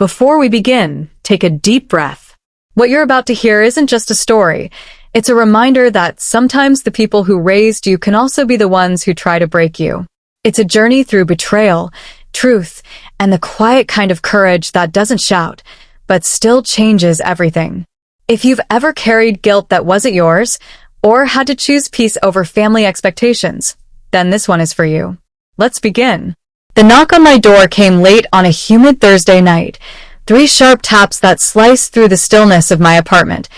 Before we begin, take a deep breath. What you're about to hear isn't just a story. It's a reminder that sometimes the people who raised you can also be the ones who try to break you. It's a journey through betrayal, truth, and the quiet kind of courage that doesn't shout, but still changes everything. If you've ever carried guilt that wasn't yours, or had to choose peace over family expectations, then this one is for you. Let's begin. The knock on my door came late on a humid Thursday night. 3 sharp taps that sliced through the stillness of my apartment.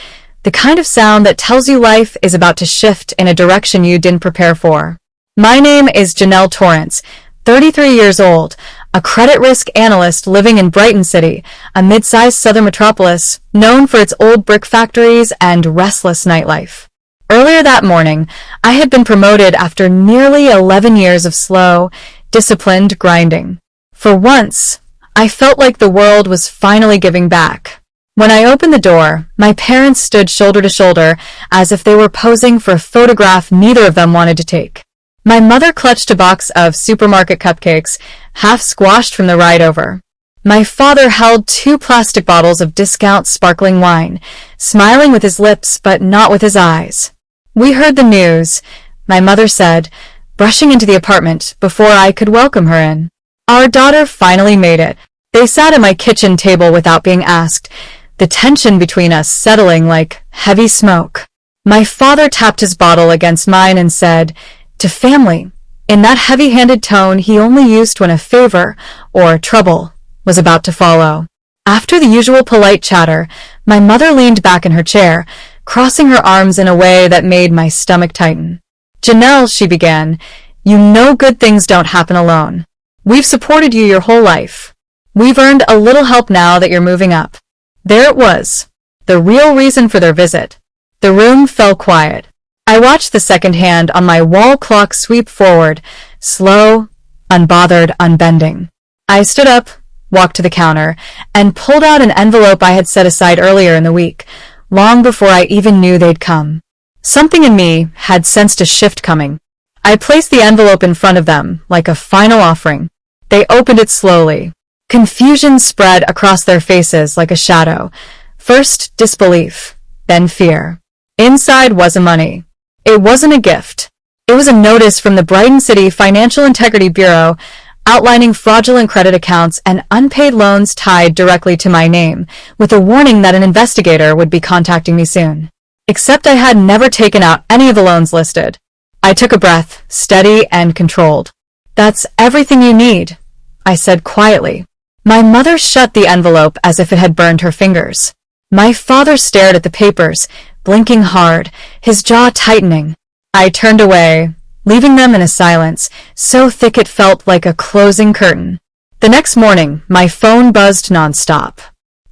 The kind of sound that tells you life is about to shift in a direction you didn't prepare for. My name is Janelle Torrance, 33 years old, a credit risk analyst living in Brighton City, a mid-sized southern metropolis known for its old brick factories and restless nightlife. Earlier that morning, I had been promoted after nearly 11 years of slow, disciplined grinding. For once, I felt like the world was finally giving back. When I opened the door, my parents stood shoulder to shoulder as if they were posing for a photograph neither of them wanted to take. My mother clutched a box of supermarket cupcakes, half squashed from the ride over. My father held 2 plastic bottles of discount sparkling wine, smiling with his lips but not with his eyes. "We heard the news," my mother said, brushing into the apartment before I could welcome her in. "Our daughter finally made it." They sat at my kitchen table without being asked, the tension between us settling like heavy smoke. My father tapped his bottle against mine and said, "To family," in that heavy-handed tone he only used when a favor, or trouble, was about to follow. After the usual polite chatter, my mother leaned back in her chair, crossing her arms in a way that made my stomach tighten. "Janelle," she began, "you know good things don't happen alone. We've supported you your whole life. We've earned a little help now that you're moving up." There it was, the real reason for their visit. The room fell quiet. I watched the second hand on my wall clock sweep forward, slow, unbothered, unbending. I stood up, walked to the counter, and pulled out an envelope I had set aside earlier in the week, long before I even knew they'd come. Something in me had sensed a shift coming. I placed the envelope in front of them, like a final offering. They opened it slowly. Confusion spread across their faces like a shadow. First disbelief, then fear. Inside wasn't money. It wasn't a gift. It was a notice from the Brighton City Financial Integrity Bureau outlining fraudulent credit accounts and unpaid loans tied directly to my name, with a warning that an investigator would be contacting me soon. Except I had never taken out any of the loans listed. I took a breath, steady and controlled. "That's everything you need," I said quietly. My mother shut the envelope as if it had burned her fingers. My father stared at the papers, blinking hard, his jaw tightening. I turned away, leaving them in a silence so thick it felt like a closing curtain. The next morning, my phone buzzed nonstop.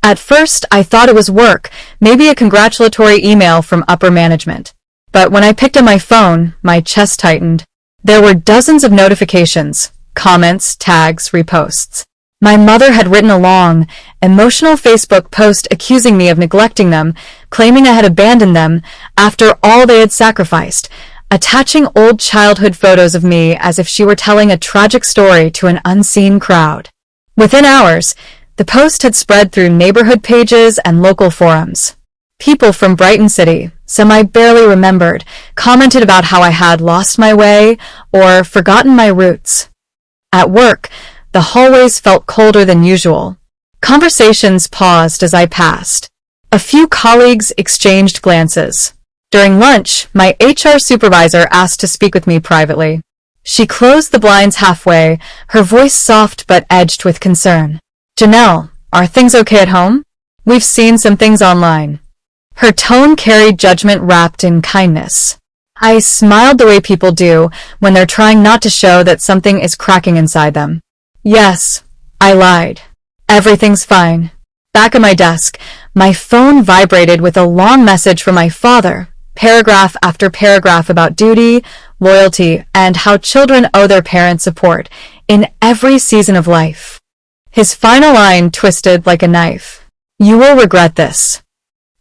At first, I thought it was work, maybe a congratulatory email from upper management. But when I picked up my phone, my chest tightened. There were dozens of notifications, comments, tags, reposts. My mother had written a long, emotional Facebook post accusing me of neglecting them, claiming I had abandoned them after all they had sacrificed, attaching old childhood photos of me as if she were telling a tragic story to an unseen crowd. Within hours, the post had spread through neighborhood pages and local forums. People from Brighton City, some I barely remembered, commented about how I had lost my way or forgotten my roots. At work, the hallways felt colder than usual. Conversations paused as I passed. A few colleagues exchanged glances. During lunch, my HR supervisor asked to speak with me privately. She closed the blinds halfway, her voice soft but edged with concern. "Janelle, are things okay at home? We've seen some things online." Her tone carried judgment wrapped in kindness. I smiled the way people do when they're trying not to show that something is cracking inside them. "Yes," I lied. "Everything's fine." Back at my desk, my phone vibrated with a long message from my father, paragraph after paragraph about duty, loyalty, and how children owe their parents support in every season of life. His final line twisted like a knife. "You will regret this."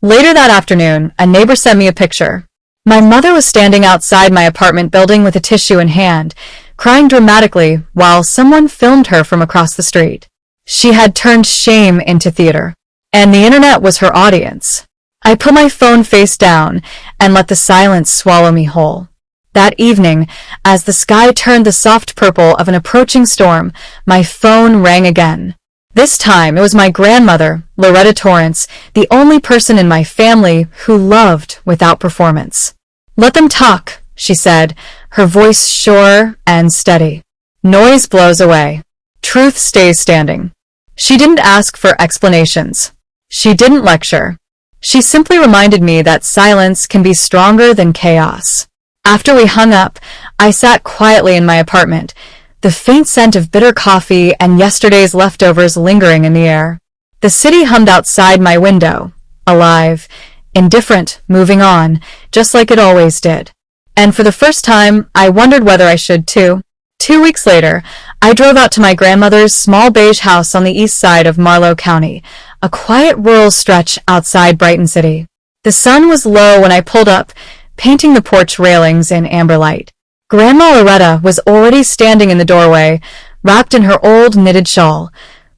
Later that afternoon, a neighbor sent me a picture. My mother was standing outside my apartment building with a tissue in hand, crying dramatically while someone filmed her from across the street. She had turned shame into theater, and the internet was her audience. I put my phone face down and let the silence swallow me whole. That evening, as the sky turned the soft purple of an approaching storm, my phone rang again. This time it was my grandmother, Loretta Torrance, the only person in my family who loved without performance. "Let them talk," she said, her voice sure and steady. "Noise blows away. Truth stays standing." She didn't ask for explanations. She didn't lecture. She simply reminded me that silence can be stronger than chaos. After we hung up, I sat quietly in my apartment, the faint scent of bitter coffee and yesterday's leftovers lingering in the air. The city hummed outside my window, alive, indifferent, moving on, just like it always did. And for the first time, I wondered whether I should too. 2 weeks later, I drove out to my grandmother's small beige house on the east side of Marlowe County, a quiet rural stretch outside Brighton City. The sun was low when I pulled up, painting the porch railings in amber light. Grandma Loretta was already standing in the doorway, wrapped in her old knitted shawl.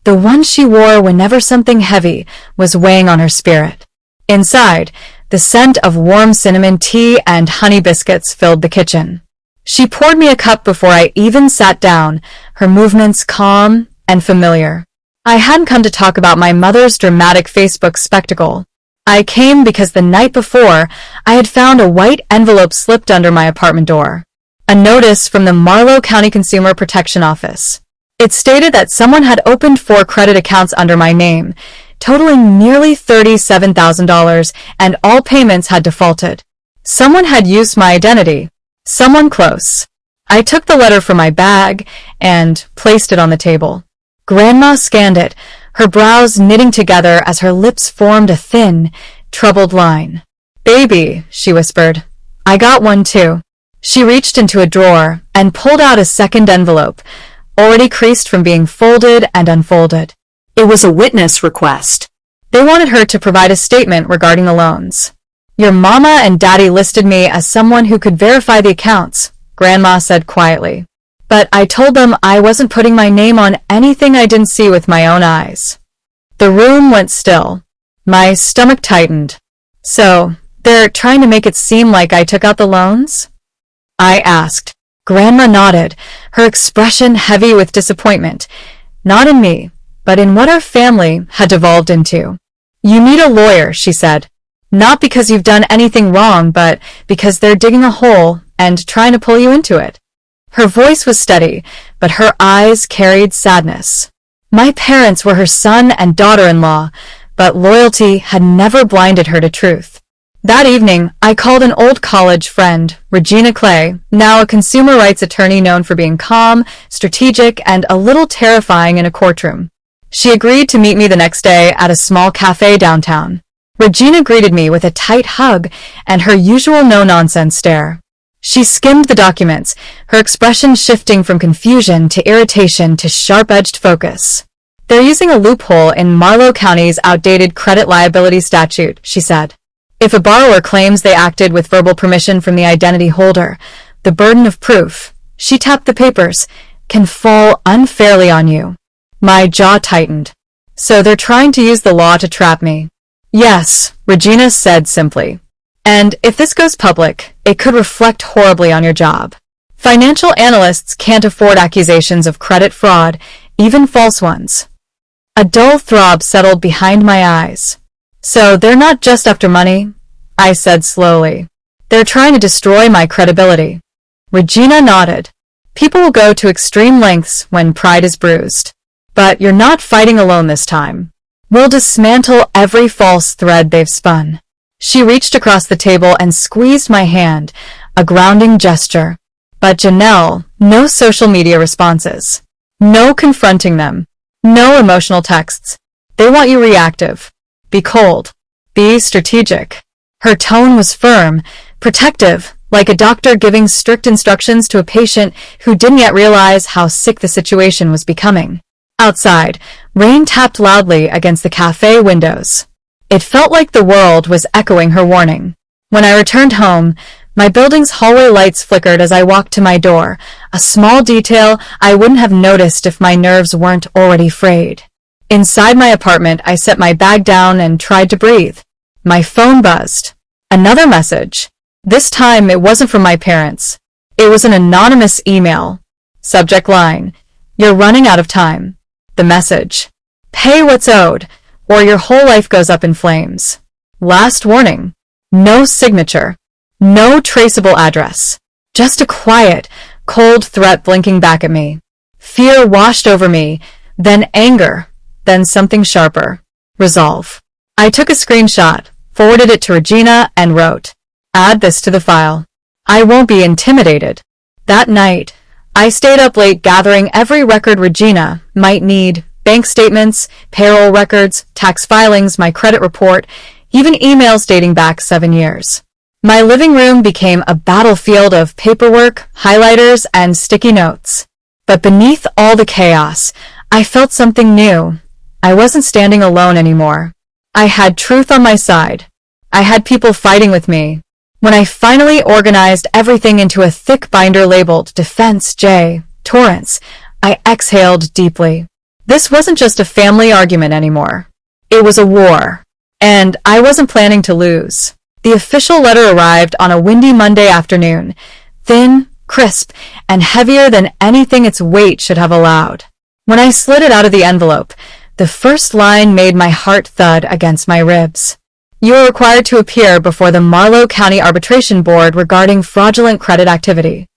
The one she wore whenever something heavy was weighing on her spirit. Inside, the scent of warm cinnamon tea and honey biscuits filled the kitchen. She poured me a cup before I even sat down, her movements calm and familiar. I hadn't come to talk about my mother's dramatic Facebook spectacle. I came because the night before, I had found a white envelope slipped under my apartment door. A notice from the Marlowe County Consumer Protection Office. It stated that someone had opened 4 credit accounts under my name, totaling nearly $37,000, and all payments had defaulted. Someone had used my identity. Someone close. I took the letter from my bag and placed it on the table. Grandma scanned it, her brows knitting together as her lips formed a thin, troubled line. "Baby," she whispered. "I got one too." She reached into a drawer and pulled out a second envelope, already creased from being folded and unfolded. It was a witness request. They wanted her to provide a statement regarding the loans. "Your mama and daddy listed me as someone who could verify the accounts," Grandma said quietly. But I told them I wasn't putting my name on anything I didn't see with my own eyes. The room went still. My stomach tightened. "So, they're trying to make it seem like I took out the loans?" I asked. Grandma nodded, her expression heavy with disappointment. Not in me, but in what our family had devolved into. "You need a lawyer," she said. "Not because you've done anything wrong, but because they're digging a hole and trying to pull you into it." Her voice was steady, but her eyes carried sadness. My parents were her son and daughter-in-law, but loyalty had never blinded her to truth. That evening, I called an old college friend, Regina Clay, now a consumer rights attorney known for being calm, strategic, and a little terrifying in a courtroom. She agreed to meet me the next day at a small cafe downtown. Regina greeted me with a tight hug and her usual no-nonsense stare. She skimmed the documents, her expression shifting from confusion to irritation to sharp-edged focus. "They're using a loophole in Marlowe County's outdated credit liability statute," she said. "If a borrower claims they acted with verbal permission from the identity holder, the burden of proof," she tapped the papers, "can fall unfairly on you." My jaw tightened. "So they're trying to use the law to trap me?" "Yes," Regina said simply. "And if this goes public, it could reflect horribly on your job. Financial analysts can't afford accusations of credit fraud, even false ones." A dull throb settled behind my eyes. "So they're not just after money," I said slowly. "They're trying to destroy my credibility." Regina nodded. "People will go to extreme lengths when pride is bruised. But you're not fighting alone this time. We'll dismantle every false thread they've spun." She reached across the table and squeezed my hand, a grounding gesture. "But Janelle, no social media responses. No confronting them. No emotional texts. They want you reactive. Be cold. Be strategic." Her tone was firm, protective, like a doctor giving strict instructions to a patient who didn't yet realize how sick the situation was becoming. Outside, rain tapped loudly against the cafe windows. It felt like the world was echoing her warning. When I returned home, my building's hallway lights flickered as I walked to my door, a small detail I wouldn't have noticed if my nerves weren't already frayed. Inside my apartment, I set my bag down and tried to breathe. My phone buzzed. Another message. This time, it wasn't from my parents. It was an anonymous email. Subject line: "You're running out of time." The message: "Pay what's owed, or your whole life goes up in flames." Last warning. No signature. No traceable address. Just a quiet, cold threat blinking back at me. Fear washed over me, then anger, then something sharper. Resolve. I took a screenshot, forwarded it to Regina, and wrote, "Add this to the file. I won't be intimidated." That night, I stayed up late gathering every record Regina might need: bank statements, payroll records, tax filings, my credit report, even emails dating back 7 years. My living room became a battlefield of paperwork, highlighters, and sticky notes. But beneath all the chaos, I felt something new. I wasn't standing alone anymore. I had truth on my side. I had people fighting with me. When I finally organized everything into a thick binder labeled Defense J. Torrance, I exhaled deeply. This wasn't just a family argument anymore. It was a war. And I wasn't planning to lose. The official letter arrived on a windy Monday afternoon, thin, crisp, and heavier than anything its weight should have allowed. When I slid it out of the envelope, the first line made my heart thud against my ribs. "You are required to appear before the Marlow County Arbitration Board regarding fraudulent credit activity."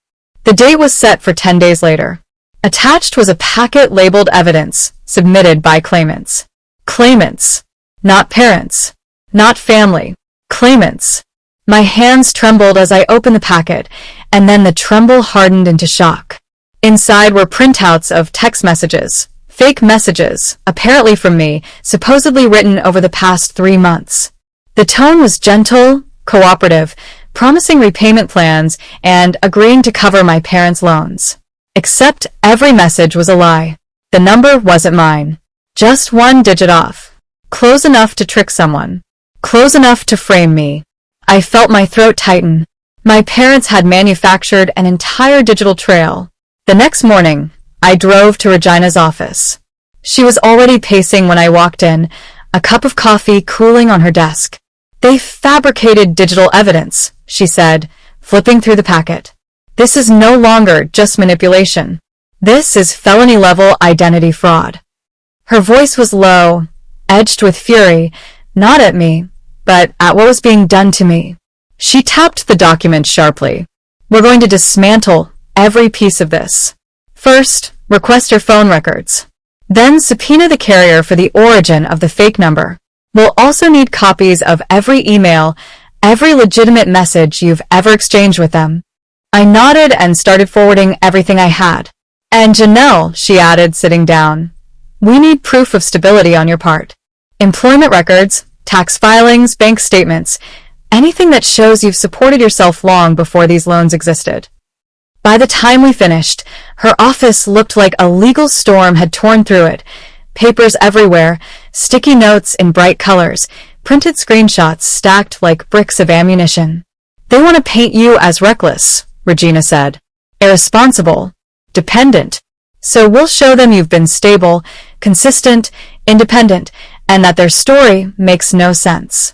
The date was set for 10 days later. Attached was a packet labeled evidence, submitted by claimants. Claimants. Not parents. Not family. Claimants. My hands trembled as I opened the packet, and then the tremble hardened into shock. Inside were printouts of text messages, fake messages, apparently from me, supposedly written over the past 3 months. The tone was gentle, cooperative, promising repayment plans, and agreeing to cover my parents' loans. Except every message was a lie. The number wasn't mine. Just 1 digit off. Close enough to trick someone. Close enough to frame me. I felt my throat tighten. My parents had manufactured an entire digital trail. The next morning, I drove to Regina's office. She was already pacing when I walked in, a cup of coffee cooling on her desk. "They fabricated digital evidence," she said, flipping through the packet. "This is no longer just manipulation. This is felony-level identity fraud." Her voice was low, edged with fury, not at me, but at what was being done to me. She tapped the document sharply. "We're going to dismantle every piece of this. First, request your phone records. Then subpoena the carrier for the origin of the fake number. We'll also need copies of every email, every legitimate message you've ever exchanged with them." I nodded and started forwarding everything I had. "And Janelle," she added, sitting down, "we need proof of stability on your part. Employment records, tax filings, bank statements, anything that shows you've supported yourself long before these loans existed." By the time we finished, her office looked like a legal storm had torn through it. Papers everywhere, sticky notes in bright colors, printed screenshots stacked like bricks of ammunition. "They want to paint you as reckless," Regina said. "Irresponsible. Dependent. So we'll show them you've been stable, consistent, independent, and that their story makes no sense."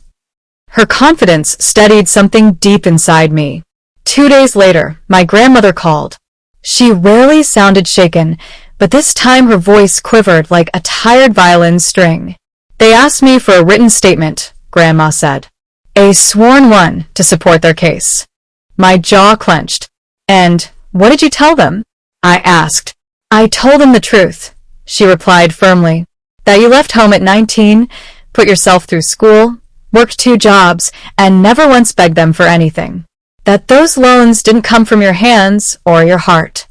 Her confidence steadied something deep inside me. 2 days later, my grandmother called. She rarely sounded shaken, but this time her voice quivered like a tired violin string. "They asked me for a written statement," Grandma said. "A sworn one to support their case." My jaw clenched. "And what did you tell them?" I asked. "I told them the truth," she replied firmly. "That you left home at 19, put yourself through school, worked 2 jobs, and never once begged them for anything. That those loans didn't come from your hands or your heart."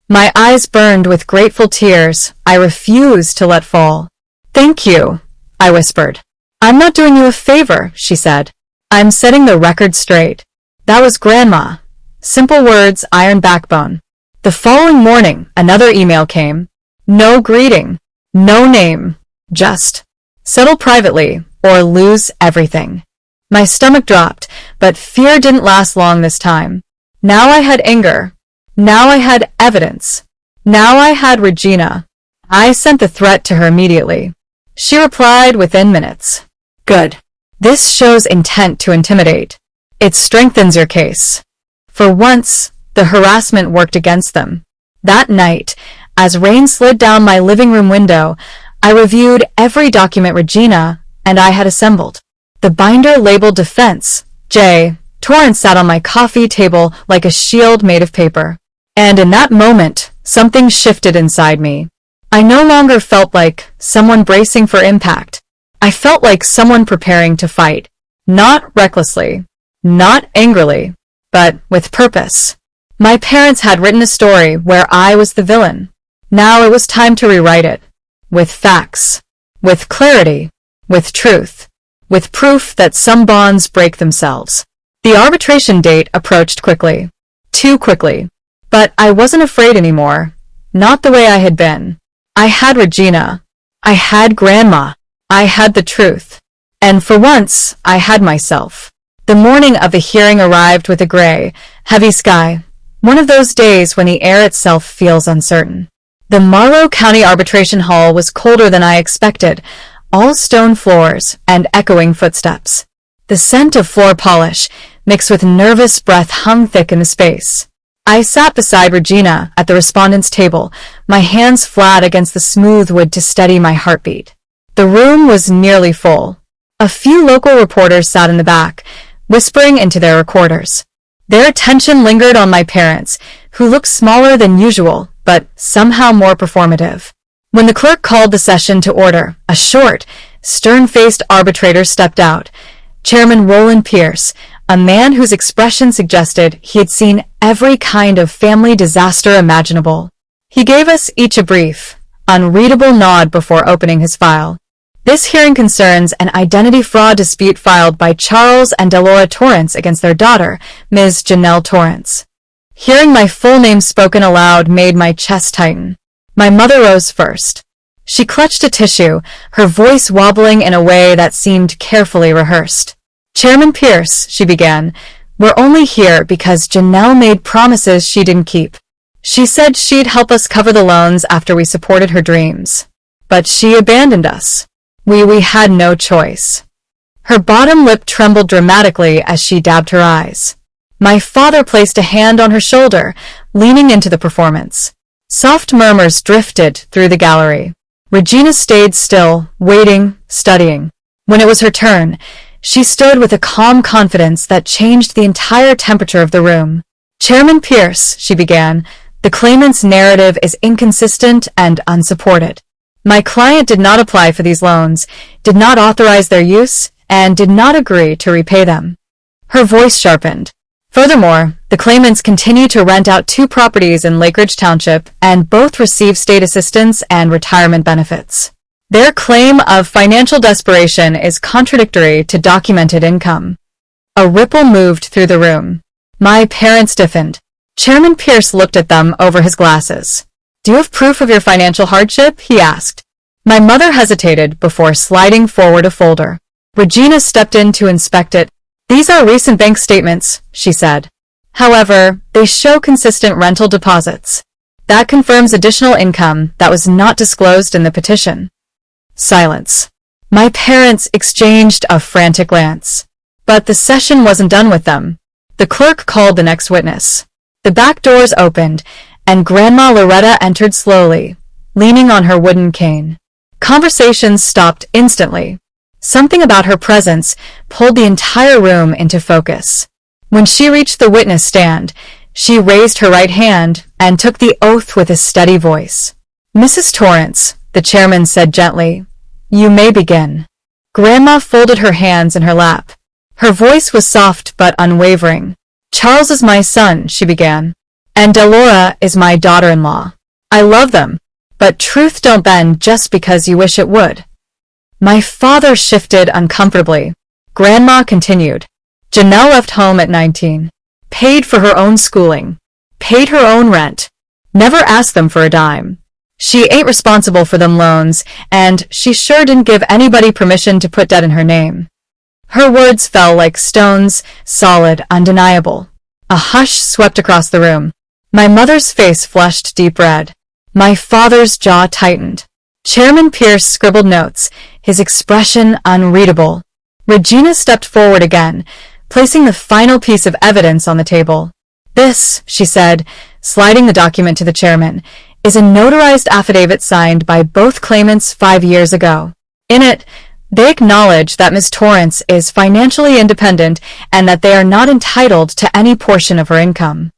My eyes burned with grateful tears I refused to let fall. "Thank you," I whispered. "I'm not doing you a favor," she said. "I'm setting the record straight." That was Grandma. Simple words, iron backbone. The following morning, another email came. No greeting. No name. Just, "Settle privately or lose everything." My stomach dropped, but fear didn't last long this time. Now I had anger. Now I had evidence. Now I had Regina. I sent the threat to her immediately. She replied within minutes. Good. This shows intent to intimidate. It strengthens your case. For once, the harassment worked against them. That night, as rain slid down my living room window, I reviewed every document Regina and I had assembled. The binder labeled Defense, J. Torrance sat on my coffee table like a shield made of paper. And in that moment, something shifted inside me. I no longer felt like someone bracing for impact. I felt like someone preparing to fight. Not recklessly, not angrily, but with purpose. My parents had written a story where I was the villain. Now it was time to rewrite it. With facts. With clarity. With truth. With proof that some bonds break themselves. The arbitration date approached quickly. Too quickly. But I wasn't afraid anymore. Not the way I had been. I had Regina. I had Grandma. I had the truth. And for once, I had myself. The morning of the hearing arrived with a gray, heavy sky. One of those days when the air itself feels uncertain. The Morrow County Arbitration Hall was colder than I expected, all stone floors and echoing footsteps. The scent of floor polish, mixed with nervous breath, hung thick in the space. I sat beside Regina at the respondents' table, my hands flat against the smooth wood to steady my heartbeat. The room was nearly full. A few local reporters sat in the back, whispering into their recorders. Their attention lingered on my parents, who looked smaller than usual, but somehow more performative. When the clerk called the session to order, a short, stern-faced arbitrator stepped out. Chairman Roland Pierce, a man whose expression suggested he had seen every kind of family disaster imaginable. He gave us each a brief, unreadable nod before opening his file. This hearing concerns an identity fraud dispute filed by Charles and Delora Torrance against their daughter, Ms. Janelle Torrance. Hearing my full name spoken aloud made my chest tighten. My mother rose first. She clutched a tissue, her voice wobbling in a way that seemed carefully rehearsed. Chairman Pierce, she began, we're only here because Janelle made promises she didn't keep. She said she'd help us cover the loans after we supported her dreams. But she abandoned us. We had no choice. Her bottom lip trembled dramatically as she dabbed her eyes. My father placed a hand on her shoulder, leaning into the performance. Soft murmurs drifted through the gallery. Regina stayed still, waiting, studying. When it was her turn, she stood with a calm confidence that changed the entire temperature of the room. Chairman Pierce, she began, the claimant's narrative is inconsistent and unsupported. My client did not apply for these loans, did not authorize their use, and did not agree to repay them. Her voice sharpened. Furthermore, the claimants continue to rent out 2 properties in Lakeridge Township, and both receive state assistance and retirement benefits. Their claim of financial desperation is contradictory to documented income. A ripple moved through the room. My parents stiffened. Chairman Pierce looked at them over his glasses. Do you have proof of your financial hardship? He asked. My mother hesitated before sliding forward a folder. Regina stepped in to inspect it. These are recent bank statements, she said. However, they show consistent rental deposits. That confirms additional income that was not disclosed in the petition. Silence. My parents exchanged a frantic glance. But the session wasn't done with them. The clerk called the next witness. The back doors opened, and Grandma Loretta entered slowly, leaning on her wooden cane. Conversations stopped instantly. Something about her presence pulled the entire room into focus. When she reached the witness stand, she raised her right hand and took the oath with a steady voice. Mrs. Torrance, the chairman said gently, you may begin. Grandma folded her hands in her lap. Her voice was soft but unwavering. Charles is my son, she began. And Delora is my daughter-in-law. I love them, but truth don't bend just because you wish it would. My father shifted uncomfortably. Grandma continued. Janelle left home at 19, paid for her own schooling, paid her own rent, never asked them for a dime. She ain't responsible for them loans, and she sure didn't give anybody permission to put debt in her name. Her words fell like stones, solid, undeniable. A hush swept across the room. My mother's face flushed deep red. My father's jaw tightened. Chairman Pierce scribbled notes, his expression unreadable. Regina stepped forward again, placing the final piece of evidence on the table. This, she said, sliding the document to the chairman, is a notarized affidavit signed by both claimants 5 years ago. In it, they acknowledge that Ms. Torrance is financially independent and that they are not entitled to any portion of her income.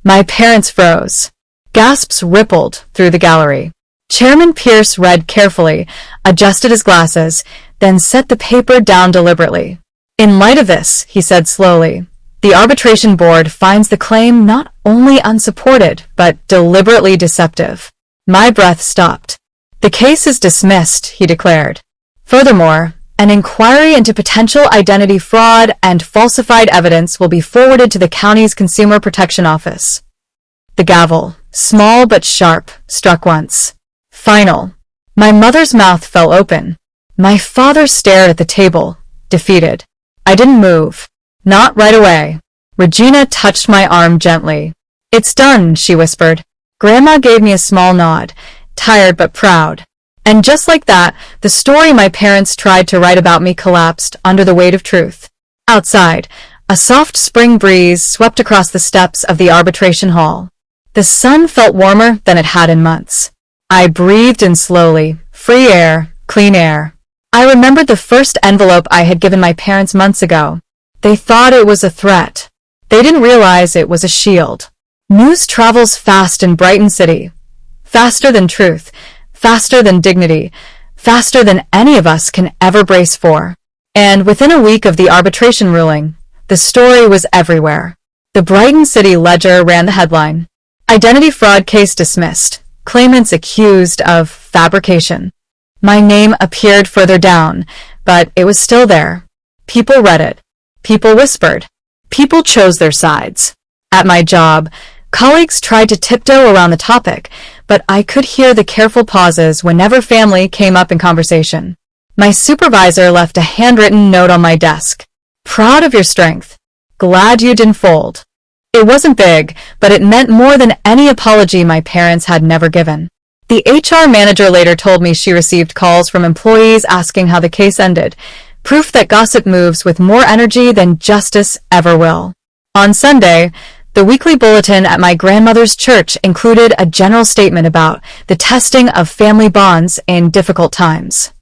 My parents froze. Gasps rippled through the gallery. Chairman Pierce read carefully, adjusted his glasses, then set the paper down deliberately. In light of this, he said slowly, the arbitration board finds the claim not only unsupported, but deliberately deceptive. My breath stopped. The case is dismissed, he declared. Furthermore, an inquiry into potential identity fraud and falsified evidence will be forwarded to the county's Consumer Protection Office. The gavel, small but sharp, struck once. Final. My mother's mouth fell open. My father stared at the table, defeated. I didn't move. Not right away. Regina touched my arm gently. It's done, she whispered. Grandma gave me a small nod, tired but proud. And just like that, the story my parents tried to write about me collapsed under the weight of truth. Outside, a soft spring breeze swept across the steps of the arbitration hall. The sun felt warmer than it had in months. I breathed in slowly, free air, clean air. I remembered the first envelope I had given my parents months ago. They thought it was a threat. They didn't realize it was a shield. News travels fast in Brighton City. Faster than truth, faster than dignity, faster than any of us can ever brace for. And within a week of the arbitration ruling, the story was everywhere. The Brighton City Ledger ran the headline. Identity fraud case dismissed. Claimants accused of fabrication. My name appeared further down, but it was still there. People read it. People whispered. People chose their sides. At my job, colleagues tried to tiptoe around the topic, but I could hear the careful pauses whenever family came up in conversation. My supervisor left a handwritten note on my desk. Proud of your strength. Glad you didn't fold. It wasn't big, but it meant more than any apology my parents had never given. The HR manager later told me she received calls from employees asking how the case ended, proof that gossip moves with more energy than justice ever will. On Sunday, the weekly bulletin at my grandmother's church included a general statement about the testing of family bonds in difficult times.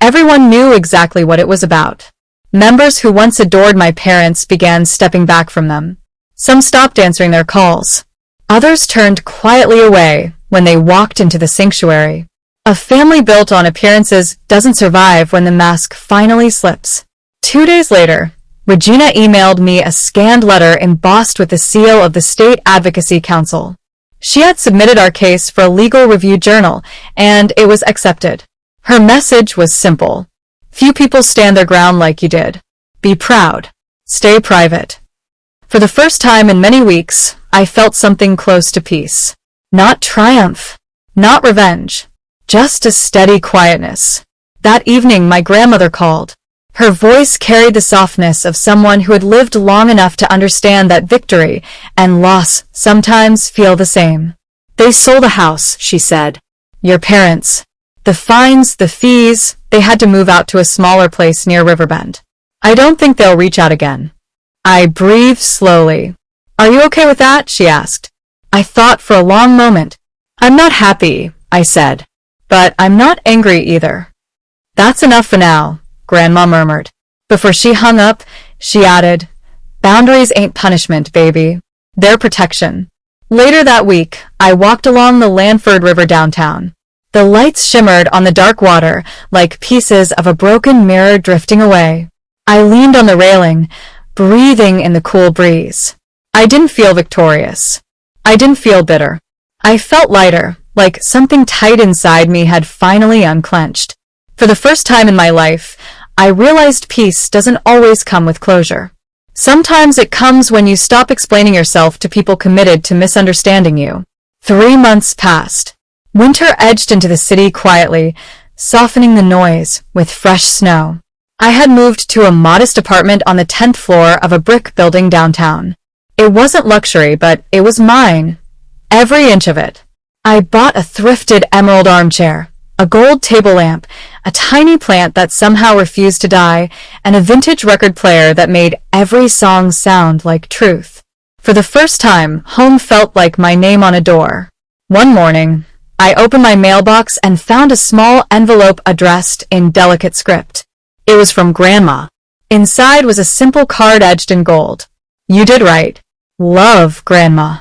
Everyone knew exactly what it was about. Members who once adored my parents began stepping back from them. Some stopped answering their calls. Others turned quietly away when they walked into the sanctuary. A family built on appearances doesn't survive when the mask finally slips. 2 days later, Regina emailed me a scanned letter embossed with the seal of the State Advocacy Council. She had submitted our case for a legal review journal, and it was accepted. Her message was simple. Few people stand their ground like you did. Be proud. Stay private. For the first time in many weeks, I felt something close to peace. Not triumph. Not revenge. Just a steady quietness. That evening my grandmother called. Her voice carried the softness of someone who had lived long enough to understand that victory and loss sometimes feel the same. They sold a house, she said. Your parents. The fines, the fees, they had to move out to a smaller place near Riverbend. I don't think they'll reach out again. I breathed slowly. Are you okay with that? She asked. I thought for a long moment. I'm not happy, I said. But I'm not angry either. That's enough for now, Grandma murmured. Before she hung up, she added, boundaries ain't punishment, baby. They're protection. Later that week, I walked along the Lanford River downtown. The lights shimmered on the dark water like pieces of a broken mirror drifting away. I leaned on the railing, breathing in the cool breeze. I didn't feel victorious. I didn't feel bitter. I felt lighter, like something tight inside me had finally unclenched. For the first time in my life, I realized peace doesn't always come with closure. Sometimes it comes when you stop explaining yourself to people committed to misunderstanding you. 3 months passed. Winter edged into the city quietly, softening the noise with fresh snow. I had moved to a modest apartment on the 10th floor of a brick building downtown. It wasn't luxury, but it was mine. Every inch of it. I bought a thrifted emerald armchair, a gold table lamp, a tiny plant that somehow refused to die, and a vintage record player that made every song sound like truth. For the first time, home felt like my name on a door. One morning, I opened my mailbox and found a small envelope addressed in delicate script. It was from Grandma. Inside was a simple card edged in gold. You did right. Love, Grandma.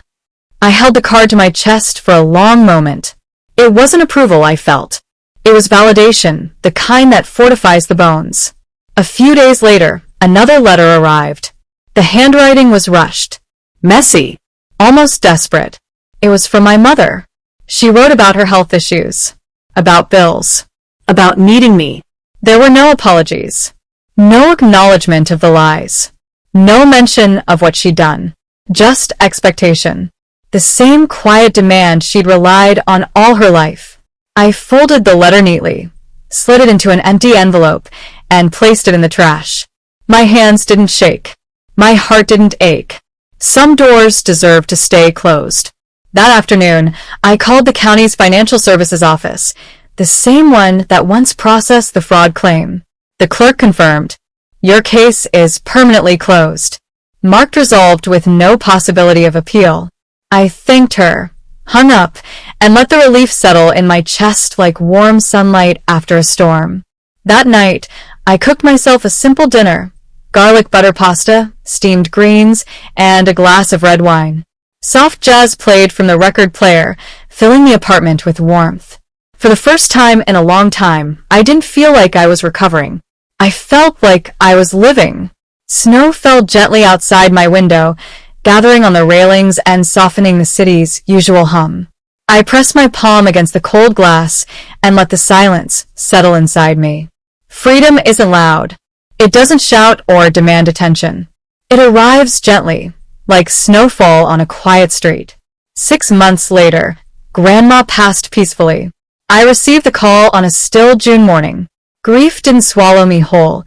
I held the card to my chest for a long moment. It wasn't approval I felt. It was validation, the kind that fortifies the bones. A few days later, another letter arrived. The handwriting was rushed, messy, almost desperate. It was from my mother. She wrote about her health issues, about bills, about needing me. There were no apologies, no acknowledgement of the lies, no mention of what she'd done, just expectation. The same quiet demand she'd relied on all her life. I folded the letter neatly, slid it into an empty envelope, and placed it in the trash. My hands didn't shake. My heart didn't ache. Some doors deserve to stay closed. That afternoon, I called the county's financial services office, the same one that once processed the fraud claim. The clerk confirmed, "Your case is permanently closed," marked resolved with no possibility of appeal. I thanked her, hung up, and let the relief settle in my chest like warm sunlight after a storm. That night, I cooked myself a simple dinner, garlic butter pasta, steamed greens, and a glass of red wine. Soft jazz played from the record player, filling the apartment with warmth. For the first time in a long time, I didn't feel like I was recovering. I felt like I was living. Snow fell gently outside my window, gathering on the railings and softening the city's usual hum. I pressed my palm against the cold glass and let the silence settle inside me. Freedom isn't loud. It doesn't shout or demand attention. It arrives gently, like snowfall on a quiet street. 6 months later, Grandma passed peacefully. I received the call on a still June morning. Grief didn't swallow me whole.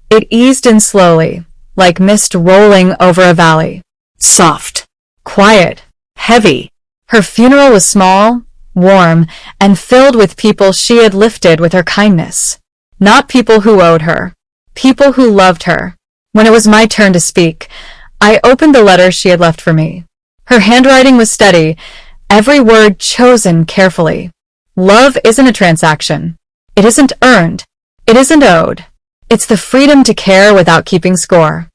It eased in slowly, like mist rolling over a valley. Soft, quiet, heavy. Her funeral was small, warm, and filled with people she had lifted with her kindness. Not people who owed her, people who loved her. When it was my turn to speak, I opened the letter she had left for me. Her handwriting was steady, every word chosen carefully. Love isn't a transaction. It isn't earned. It isn't owed. It's the freedom to care without keeping score.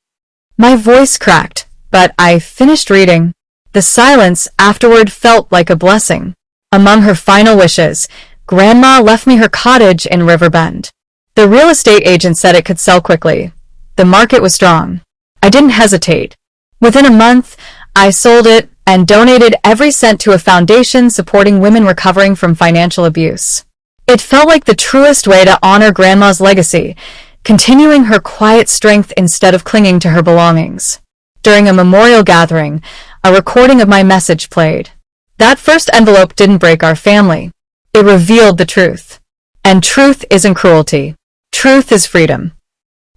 My voice cracked, but I finished reading. The silence afterward felt like a blessing. Among her final wishes, Grandma left me her cottage in Riverbend. The real estate agent said it could sell quickly. The market was strong. I didn't hesitate. Within a month, I sold it and donated every cent to a foundation supporting women recovering from financial abuse. It felt like the truest way to honor Grandma's legacy, continuing her quiet strength instead of clinging to her belongings. During a memorial gathering, a recording of my message played. That first envelope didn't break our family. It revealed the truth. And truth isn't cruelty. Truth is freedom.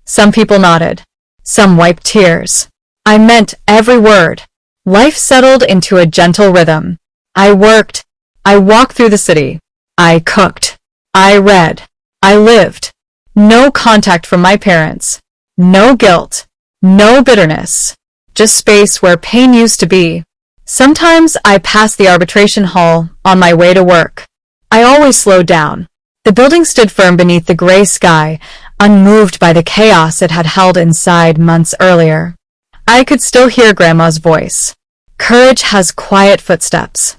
Some people nodded. Some wiped tears. I meant every word. Life settled into a gentle rhythm. I worked. I walked through the city. I cooked. I read. I lived. No contact from my parents. No guilt. No bitterness. Just space where pain used to be. Sometimes I passed the arbitration hall on my way to work. I always slowed down. The building stood firm beneath the gray sky, unmoved by the chaos it had held inside months earlier. I could still hear Grandma's voice. Courage has quiet footsteps.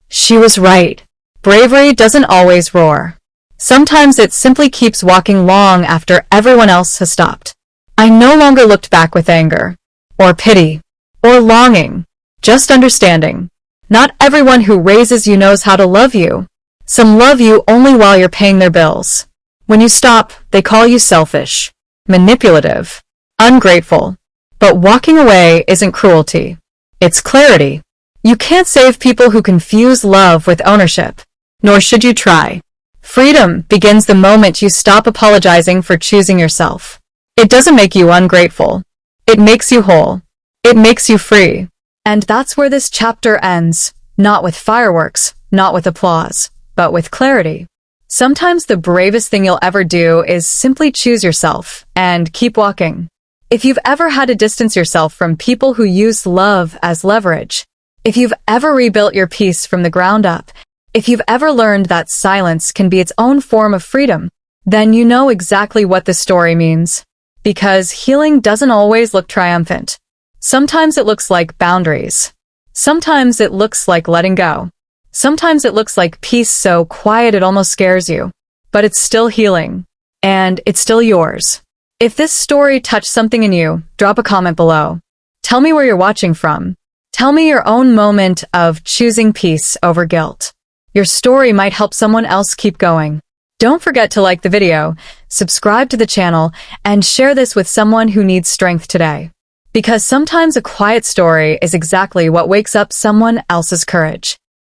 She was right. Bravery doesn't always roar. Sometimes it simply keeps walking long after everyone else has stopped. I no longer looked back with anger, or pity, or longing, just understanding. Not everyone who raises you knows how to love you. Some love you only while you're paying their bills. When you stop, they call you selfish, manipulative, ungrateful. But walking away isn't cruelty. It's clarity. You can't save people who confuse love with ownership, nor should you try. Freedom begins the moment you stop apologizing for choosing yourself. It doesn't make you ungrateful. It makes you whole. It makes you free. And that's where this chapter ends, not with fireworks, not with applause, but with clarity. Sometimes the bravest thing you'll ever do is simply choose yourself and keep walking. If you've ever had to distance yourself from people who use love as leverage, if you've ever rebuilt your peace from the ground up, if you've ever learned that silence can be its own form of freedom, then you know exactly what this story means. Because healing doesn't always look triumphant. Sometimes it looks like boundaries. Sometimes it looks like letting go. Sometimes it looks like peace so quiet it almost scares you. But it's still healing. And it's still yours. If this story touched something in you, drop a comment below. Tell me where you're watching from. Tell me your own moment of choosing peace over guilt. Your story might help someone else keep going. Don't forget to like the video, subscribe to the channel, and share this with someone who needs strength today. Because sometimes a quiet story is exactly what wakes up someone else's courage.